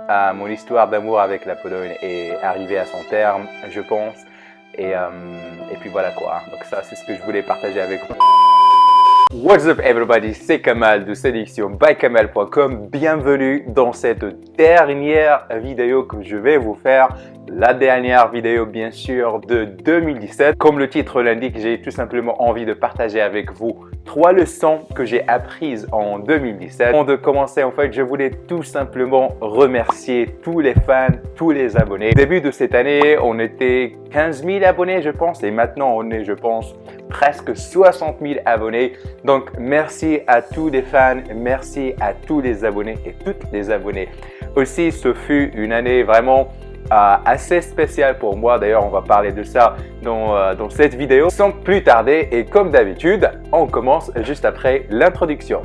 Mon histoire d'amour avec la Pologne est arrivée à son terme, je pense. Et puis voilà quoi. Donc ça, c'est ce que je voulais partager avec vous. What's up everybody, c'est Kamal de sélection by Kamal.com. Bienvenue dans cette dernière vidéo que je vais vous faire. La dernière vidéo bien sûr de 2017. Comme le titre l'indique, j'ai tout simplement envie de partager avec vous 3 leçons que j'ai apprises en 2017. Avant de commencer, en fait, je voulais tout simplement remercier tous les fans, tous les abonnés. Au début de cette année, on était 15 000 abonnés je pense et maintenant on est je pense presque 60 000 abonnés. Donc merci à tous les fans, merci à tous les abonnés et toutes les abonnées. Aussi, ce fut une année vraiment assez spéciale pour moi. D'ailleurs, on va parler de ça dans cette vidéo. Sans plus tarder, et comme d'habitude, on commence juste après l'introduction.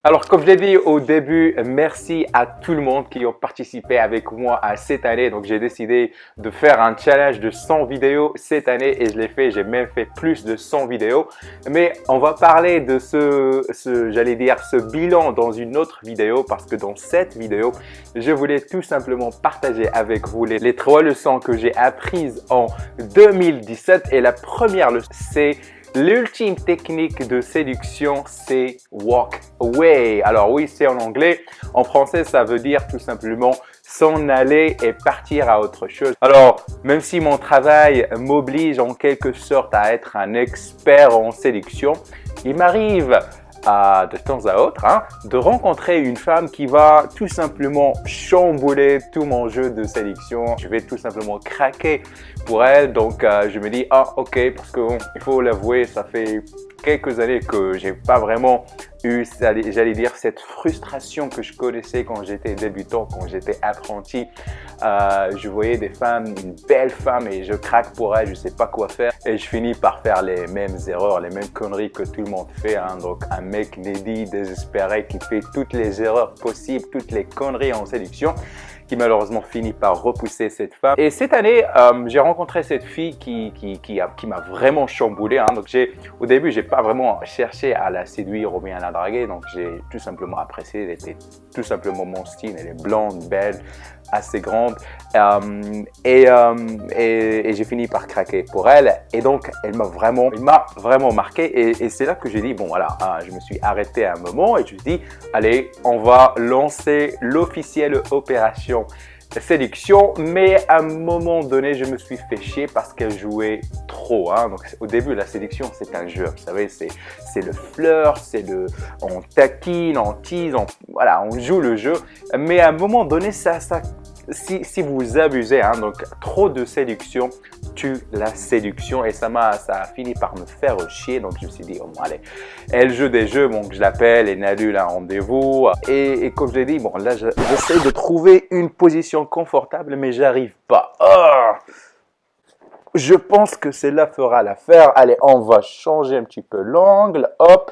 Alors, comme je l'ai dit au début, merci à tout le monde qui a participé avec moi à cette année. Donc, j'ai décidé de faire un challenge de 100 vidéos cette année et je l'ai fait. J'ai même fait plus de 100 vidéos. Mais on va parler de ce bilan dans une autre vidéo parce que dans cette vidéo, je voulais tout simplement partager avec vous les 3 leçons que j'ai apprises en 2017. Et la première leçon, c'est l'ultime technique de séduction, c'est walk away. Alors oui, c'est en anglais. En français, ça veut dire tout simplement s'en aller et partir à autre chose. Alors, même si mon travail m'oblige en quelque sorte à être un expert en séduction, il m'arrive de temps à autre de rencontrer une femme qui va tout simplement chambouler tout mon jeu de séduction. Je vais tout simplement craquer pour elle. Donc, je me dis, ok, parce qu'il faut l'avouer, ça fait quelques années que j'ai pas vraiment eu, j'allais dire, cette frustration que je connaissais quand j'étais débutant, quand j'étais apprenti. Je voyais des femmes, une belle femme et je craque pour elle, je sais pas quoi faire et je finis par faire les mêmes erreurs, les mêmes conneries que tout le monde fait. Donc un mec needy, désespéré qui fait toutes les erreurs possibles, toutes les conneries en séduction, qui malheureusement finit par repousser cette femme. Et cette année, j'ai rencontré cette fille qui m'a vraiment chamboulé. Donc au début, j'ai pas vraiment cherché à la séduire ou bien à la draguer. Donc j'ai tout simplement apprécié. Elle était tout simplement mon style. Elle est blonde, belle, assez grande. Et j'ai fini par craquer pour elle. Et donc, il m'a vraiment marqué. Et c'est là que j'ai dit, bon voilà, je me suis arrêté à un moment et je me suis dit, allez, on va lancer l'officielle opération séduction. Mais à un moment donné, je me suis fait chier parce qu'elle jouait trop. Donc au début, la séduction, c'est un jeu. Vous savez, c'est le flirt, on taquine, on tease, voilà, on joue le jeu. Mais à un moment donné, si vous abusez, donc trop de séduction tue la séduction et ça a fini par me faire chier. Donc je me suis dit, bon allez, elle joue des jeux, donc je l'appelle, elle annule un rendez-vous et comme je l'ai dit, bon là j'essaie de trouver une position confortable mais j'arrive pas. Je pense que celle-là fera l'affaire. Allez, on va changer un petit peu l'angle, hop.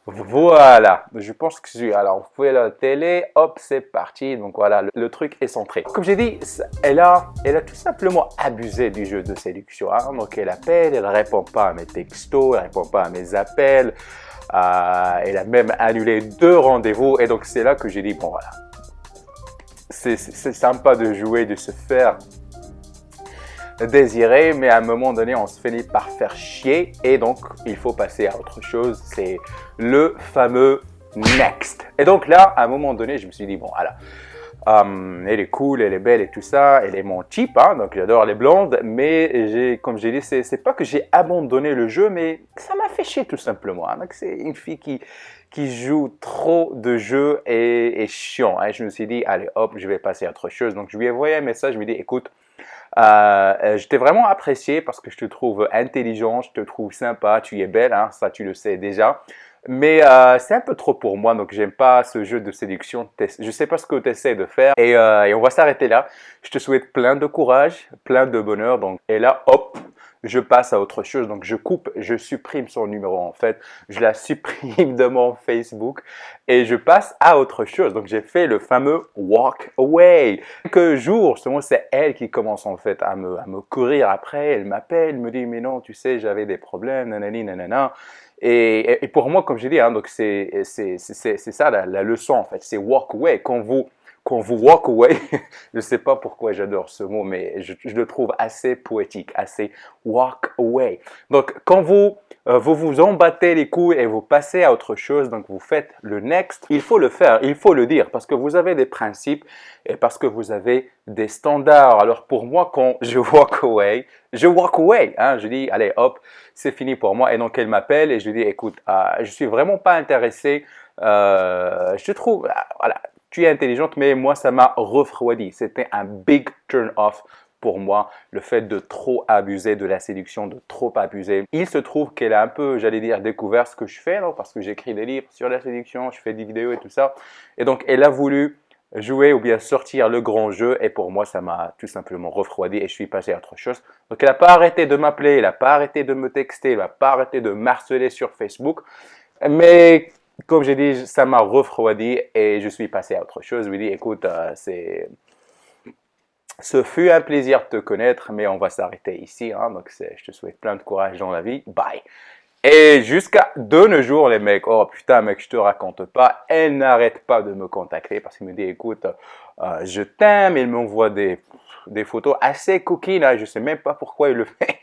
Voilà, je pense que alors vous pouvez la télé, hop, c'est parti. Donc voilà, le truc est centré. Comme j'ai dit, elle a tout simplement abusé du jeu de séduction. Donc elle appelle, elle répond pas à mes textos, elle répond pas à mes appels. Elle a même annulé 2 rendez-vous. Et donc c'est là que j'ai dit, bon voilà, c'est sympa de jouer, de se faire désiré, mais à un moment donné, on se finit par faire chier et donc il faut passer à autre chose. C'est le fameux next. Et donc là, à un moment donné, je me suis dit, bon, voilà, elle est cool, elle est belle et tout ça, elle est mon type, donc j'adore les blondes, mais comme j'ai dit, c'est pas que j'ai abandonné le jeu, mais ça m'a fait chier tout simplement. Donc c'est une fille qui joue trop de jeux et chiant. Je me suis dit, allez hop, je vais passer à autre chose. Donc je lui ai envoyé un message, je lui ai dit, écoute, je t'ai vraiment apprécié parce que je te trouve intelligent, je te trouve sympa, tu es belle, ça tu le sais déjà. Mais c'est un peu trop pour moi, donc j'aime pas ce jeu de séduction. Je sais pas ce que tu essaies de faire et on va s'arrêter là. Je te souhaite plein de courage, plein de bonheur. Donc, et là, hop, je passe à autre chose. Donc, je supprime son numéro en fait. Je la supprime de mon Facebook et je passe à autre chose. Donc, j'ai fait le fameux walk away. Quelques jours, justement, c'est elle qui commence en fait à me courir après. Elle m'appelle, me dit, mais non, tu sais, j'avais des problèmes, nanani, nanana. Et pour moi, comme j'ai dit, hein, donc c'est ça la leçon en fait. C'est walk away. Quand vous walk away, je ne sais pas pourquoi j'adore ce mot, mais je le trouve assez poétique, assez walk away. Donc, quand vous en battez les couilles et vous passez à autre chose, donc vous faites le next, il faut le faire, il faut le dire, parce que vous avez des principes et parce que vous avez des standards. Alors, pour moi, quand je walk away, hein, je dis, allez, hop, c'est fini pour moi. Et donc, elle m'appelle et je lui dis, écoute, je suis vraiment pas intéressé. Je te trouve, voilà, tu es intelligente, mais moi, ça m'a refroidi. C'était un big turn off pour moi, le fait de trop abuser de la séduction, de trop abuser. Il se trouve qu'elle a un peu, j'allais dire, découvert ce que je fais, non, parce que j'écris des livres sur la séduction, je fais des vidéos et tout ça. Et donc, elle a voulu jouer ou bien sortir le grand jeu et pour moi, ça m'a tout simplement refroidi et je suis passé à autre chose. Donc, elle n'a pas arrêté de m'appeler, elle n'a pas arrêté de me texter, elle n'a pas arrêté de m'harceler sur Facebook. Mais comme j'ai dit, ça m'a refroidi et je suis passé à autre chose. Je lui ai dit, écoute, ce fut un plaisir de te connaître, mais on va s'arrêter ici. Hein. Donc, je te souhaite plein de courage dans la vie. Bye. Et jusqu'à de nos jours, les mecs, oh putain, mec, je te raconte pas, elle n'arrête pas de me contacter parce qu'il me dit, écoute, je t'aime, il m'envoie des photos assez coquines, hein, je sais même pas pourquoi il le fait.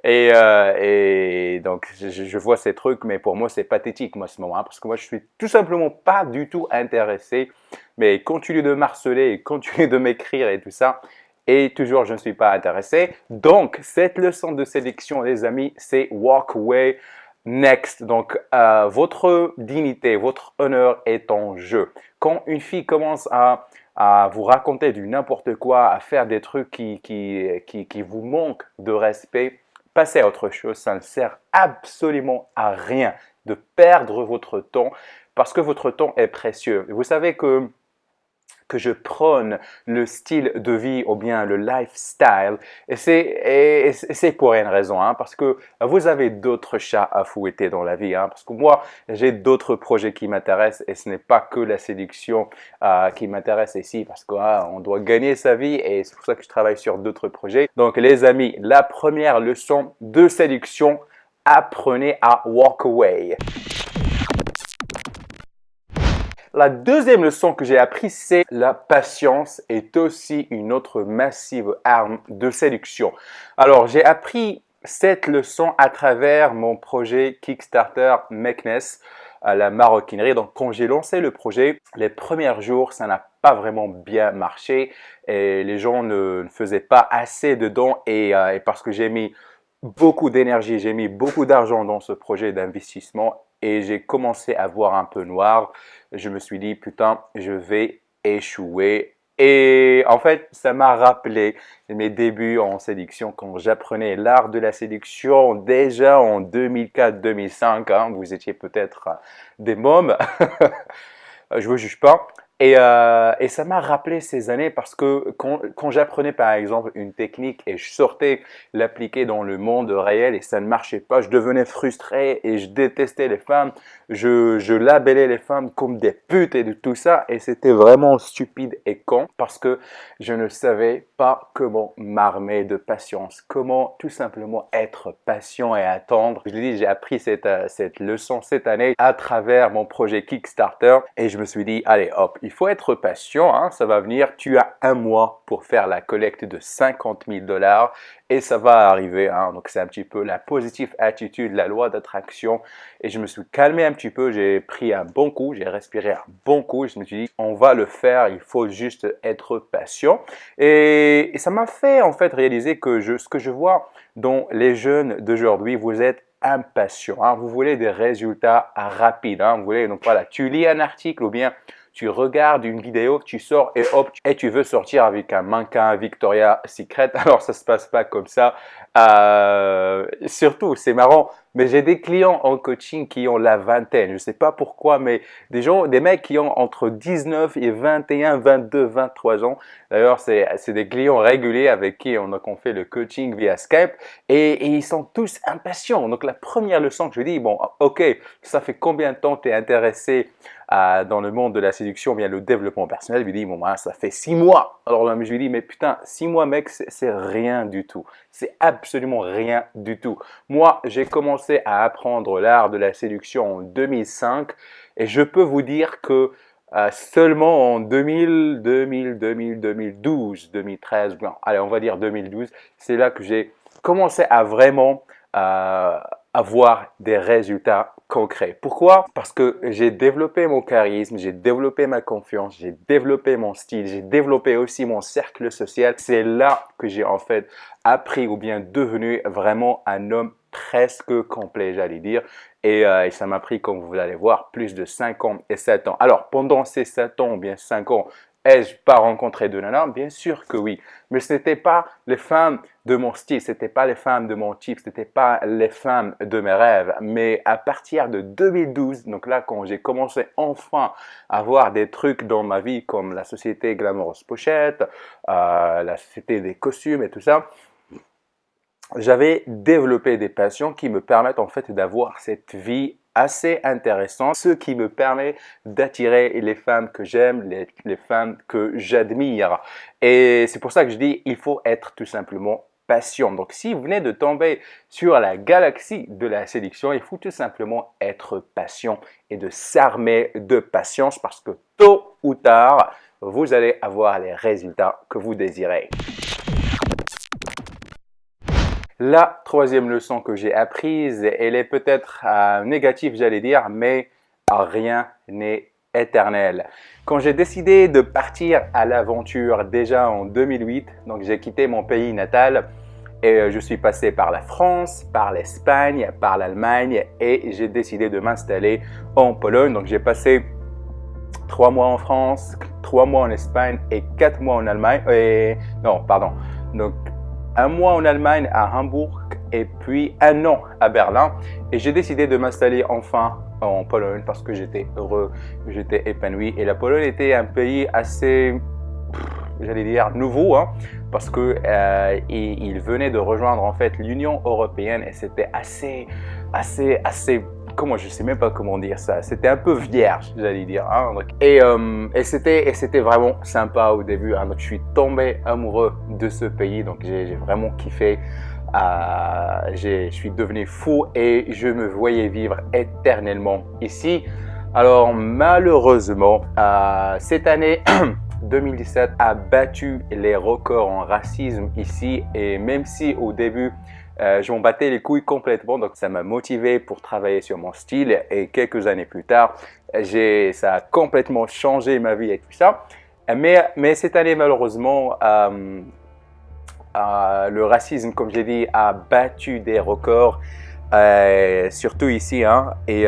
Et donc, je vois ces trucs, mais pour moi, c'est pathétique, moi, ce moment, hein, parce que moi, je suis tout simplement pas du tout intéressé. Mais il continue de m'harceler, il continue de m'écrire et tout ça. Et toujours, je ne suis pas intéressé. Donc, cette leçon de sélection, les amis, c'est walk away. Next, donc votre dignité, votre honneur est en jeu. Quand une fille commence à vous raconter du n'importe quoi, à faire des trucs qui vous manquent de respect, passez à autre chose. Ça ne sert absolument à rien de perdre votre temps parce que votre temps est précieux. Vous savez que je prône le style de vie ou bien le lifestyle et c'est pour une raison, hein, parce que vous avez d'autres chats à fouetter dans la vie, hein, parce que moi j'ai d'autres projets qui m'intéressent et ce n'est pas que la séduction qui m'intéresse ici parce qu'on doit gagner sa vie et c'est pour ça que je travaille sur d'autres projets. Donc les amis, la première leçon de séduction, apprenez à walk away. La deuxième leçon que j'ai apprise, c'est la patience est aussi une autre massive arme de séduction. Alors, j'ai appris cette leçon à travers mon projet Kickstarter Meknès à la maroquinerie. Donc, quand j'ai lancé le projet, les premiers jours, ça n'a pas vraiment bien marché et les gens ne faisaient pas assez dedans et parce que j'ai mis beaucoup d'énergie, j'ai mis beaucoup d'argent dans ce projet d'investissement et j'ai commencé à voir un peu noir. Je me suis dit, putain, je vais échouer. Et en fait, ça m'a rappelé mes débuts en séduction quand j'apprenais l'art de la séduction déjà en 2004-2005. Hein, vous étiez peut-être des mômes, je ne vous juge pas. Et ça m'a rappelé ces années parce que quand j'apprenais par exemple une technique et je sortais l'appliquer dans le monde réel et ça ne marchait pas, je devenais frustré et je détestais les femmes. Je labellais les femmes comme des putes et de tout ça et c'était vraiment stupide et con parce que je ne savais pas comment m'armer de patience, comment tout simplement être patient et attendre. Je l'ai dit, j'ai appris cette leçon cette année à travers mon projet Kickstarter et je me suis dit, allez hop, il faut être patient, hein, ça va venir. Tu as un mois pour faire la collecte de 50 000 $ et ça va arriver. Hein. Donc, c'est un petit peu la positive attitude, la loi d'attraction. Et je me suis calmé un petit peu, j'ai pris un bon coup, j'ai respiré un bon coup. Je me suis dit, on va le faire, il faut juste être patient. Et ça m'a fait en fait réaliser que ce que je vois dans les jeunes d'aujourd'hui, vous êtes impatient, hein. Vous voulez des résultats rapides, hein. Vous voulez, donc voilà, tu lis un article ou bien tu regardes une vidéo, tu sors et hop, et tu veux sortir avec un mannequin Victoria's Secret. Alors, ça se passe pas comme ça. Surtout, c'est marrant, mais j'ai des clients en coaching qui ont la vingtaine. Je ne sais pas pourquoi, mais des mecs qui ont entre 19 et 21, 22, 23 ans. D'ailleurs, c'est des clients réguliers avec qui on fait le coaching via Skype et ils sont tous impatients. Donc, la première leçon que je dis, bon, ok, ça fait combien de temps tu es intéressé dans le monde de la séduction, bien le développement personnel? Il lui dit, bon, ça fait 6 mois. Alors là, je lui dis, mais putain, 6 mois, mec, c'est rien du tout. C'est absolument rien du tout. Moi, j'ai commencé à apprendre l'art de la séduction en 2005 et je peux vous dire que seulement en 2000, 2000, 2000, 2012, 2013, bon, allez, on va dire 2012, c'est là que j'ai commencé à vraiment avoir des résultats concrets. Pourquoi? Parce que j'ai développé mon charisme, j'ai développé ma confiance, j'ai développé mon style, j'ai développé aussi mon cercle social. C'est là que j'ai en fait appris ou bien devenu vraiment un homme presque complet, j'allais dire. Et ça m'a pris, comme vous allez voir, plus de 5 ans et 7 ans. Alors, pendant ces 7 ans ou bien 5 ans, ai-je pas rencontré de nana? Bien sûr que oui. Mais ce n'était pas les femmes de mon style, ce n'était pas les femmes de mon type, ce n'était pas les femmes de mes rêves. Mais à partir de 2012, donc là, quand j'ai commencé enfin à voir des trucs dans ma vie comme la société Glamorous Pochette, la société des costumes et tout ça, j'avais développé des passions qui me permettent en fait d'avoir cette vie assez intéressante, ce qui me permet d'attirer les femmes que j'aime, les femmes que j'admire. Et c'est pour ça que je dis, il faut être tout simplement patient. Donc, si vous venez de tomber sur la galaxie de la séduction, il faut tout simplement être patient et de s'armer de patience parce que tôt ou tard, vous allez avoir les résultats que vous désirez. La troisième leçon que j'ai apprise, elle est peut-être négative, j'allais dire, mais rien n'est éternel. Quand j'ai décidé de partir à l'aventure déjà en 2008, donc j'ai quitté mon pays natal et je suis passé par la France, par l'Espagne, par l'Allemagne et j'ai décidé de m'installer en Pologne. Donc j'ai passé 3 mois en France, 3 mois en Espagne et 4 mois en Allemagne. Non, pardon. Donc, 1 mois en Allemagne à Hambourg et puis 1 an à Berlin. Et j'ai décidé de m'installer enfin en Pologne parce que j'étais heureux, j'étais épanoui. Et la Pologne était un pays assez, j'allais dire, nouveau, hein, parce que il venait de rejoindre en fait l'Union européenne et c'était assez, comment, je sais même pas comment dire ça, c'était un peu vierge, j'allais dire, hein. Et c'était vraiment sympa au début, hein. Donc je suis tombé amoureux de ce pays, donc j'ai vraiment kiffé. Je suis devenu fou et je me voyais vivre éternellement ici. Alors malheureusement, cette année 2017 a battu les records en racisme ici et même si au début je m'en battais les couilles complètement, donc ça m'a motivé pour travailler sur mon style et quelques années plus tard, ça a complètement changé ma vie et tout ça. Mais cette année malheureusement, le racisme, comme j'ai dit, a battu des records, surtout ici, hein, et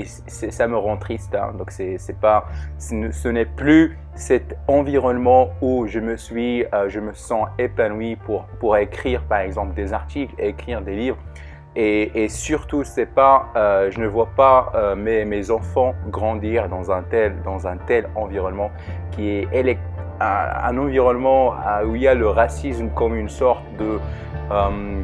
ça me rend triste, hein. Donc ce n'est plus cet environnement où je me sens épanoui pour écrire par exemple des articles, écrire des livres. Et surtout, je ne vois pas mes enfants grandir dans un tel environnement qui est un environnement où il y a le racisme comme une sorte de,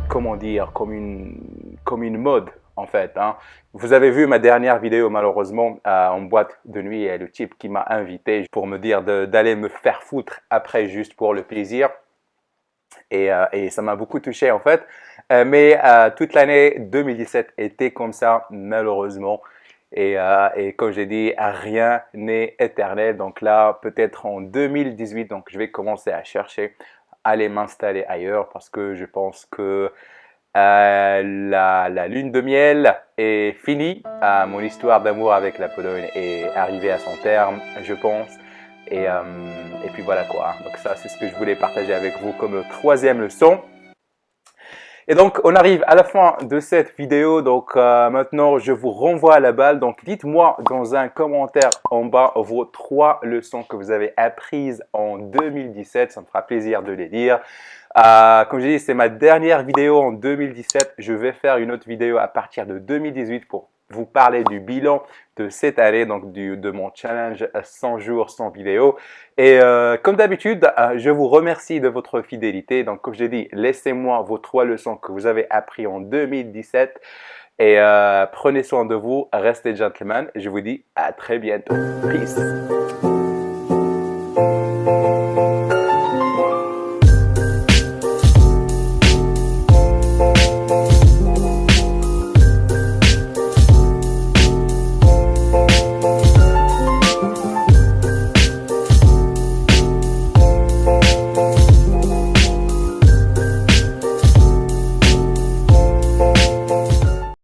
comment dire, comme une mode en fait, hein. Vous avez vu ma dernière vidéo malheureusement en boîte de nuit et le type qui m'a invité pour me dire d'aller me faire foutre après juste pour le plaisir. Et ça m'a beaucoup touché en fait. Mais toute l'année 2017 était comme ça malheureusement. Et comme j'ai dit, rien n'est éternel. Donc là, peut-être en 2018, donc je vais commencer à chercher, aller m'installer ailleurs parce que je pense que la lune de miel est finie. Mon histoire d'amour avec la Pologne est arrivée à son terme, je pense. Et puis voilà quoi. Donc ça, c'est ce que je voulais partager avec vous comme troisième leçon. Et donc, on arrive à la fin de cette vidéo. Donc, maintenant, je vous renvoie à la balle. Donc, dites-moi dans un commentaire en bas vos 3 leçons que vous avez apprises en 2017. Ça me fera plaisir de les lire. Comme j'ai dit, c'est ma dernière vidéo en 2017. Je vais faire une autre vidéo à partir de 2018 pour vous parler du bilan de cette année, donc de mon challenge 100 jours sans vidéo. Et comme d'habitude, je vous remercie de votre fidélité. Donc, comme j'ai dit, laissez-moi vos 3 leçons que vous avez apprises en 2017. Et prenez soin de vous, restez gentlemen. Et je vous dis à très bientôt. Peace.